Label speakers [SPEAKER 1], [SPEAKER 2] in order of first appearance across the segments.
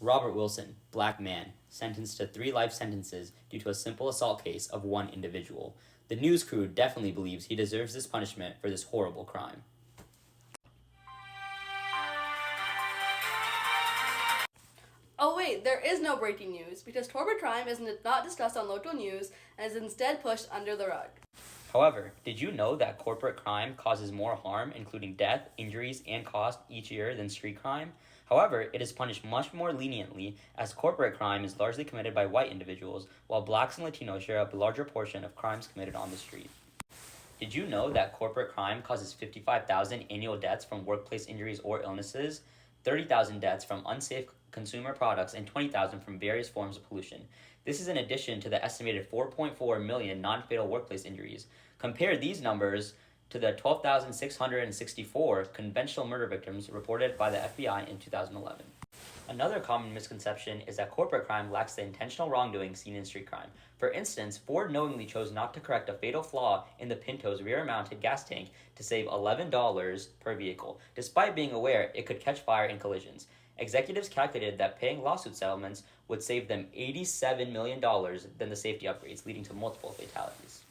[SPEAKER 1] Robert Wilson, black man, sentenced to 3 life sentences due to a simple assault case of one individual. The news crew definitely believes he deserves this punishment for this horrible crime.
[SPEAKER 2] Oh wait, there is no breaking news, because torpid crime is not discussed on local news and is instead pushed under the rug.
[SPEAKER 1] However, did you know that corporate crime causes more harm, including death, injuries, and cost each year than street crime? However, it is punished much more leniently, as corporate crime is largely committed by white individuals, while blacks and Latinos share a larger portion of crimes committed on the street. Did you know that corporate crime causes 55,000 annual deaths from workplace injuries or illnesses, 30,000 deaths from unsafe consumer products, and 20,000 from various forms of pollution? This is in addition to the estimated 4.4 million non-fatal workplace injuries. Compare these numbers to the 12,664 conventional murder victims reported by the FBI in 2011. Another common misconception is that corporate crime lacks the intentional wrongdoing seen in street crime. For instance, Ford knowingly chose not to correct a fatal flaw in the Pinto's rear-mounted gas tank to save $11 per vehicle, despite being aware it could catch fire in collisions. Executives calculated that paying lawsuit settlements would save them $87 million than the safety upgrades, leading to multiple fatalities.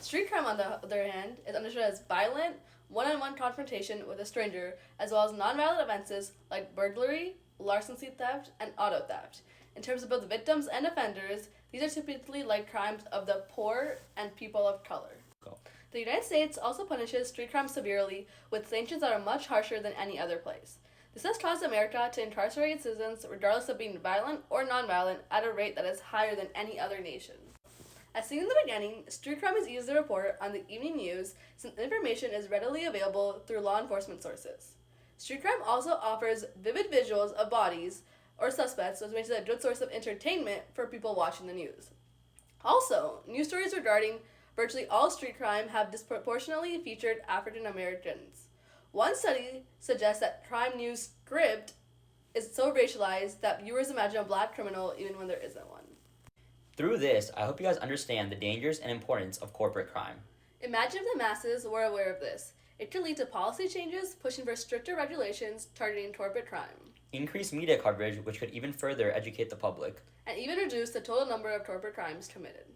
[SPEAKER 2] Street crime, on the other hand, is understood as violent, one-on-one confrontation with a stranger, as well as nonviolent offenses like burglary, larceny-theft, and auto theft. In terms of both victims and offenders, these are typically like crimes of the poor and people of color. The United States also punishes street crime severely, with sanctions that are much harsher than any other place. This has caused America to incarcerate citizens regardless of being violent or nonviolent at a rate that is higher than any other nation. As seen in the beginning, street crime is easy to report on the evening news since information is readily available through law enforcement sources. Street crime also offers vivid visuals of bodies or suspects, which makes it a good source of entertainment for people watching the news. Also, news stories regarding virtually all street crime have disproportionately featured African Americans. One study suggests that crime news script is so racialized that viewers imagine a black criminal even when there isn't one.
[SPEAKER 1] Through this, I hope you guys understand the dangers and importance of corporate crime.
[SPEAKER 2] Imagine if the masses were aware of this. It could lead to policy changes pushing for stricter regulations targeting corporate crime.
[SPEAKER 1] Increased media coverage, which could even further educate the public.
[SPEAKER 2] And even reduce the total number of corporate crimes committed.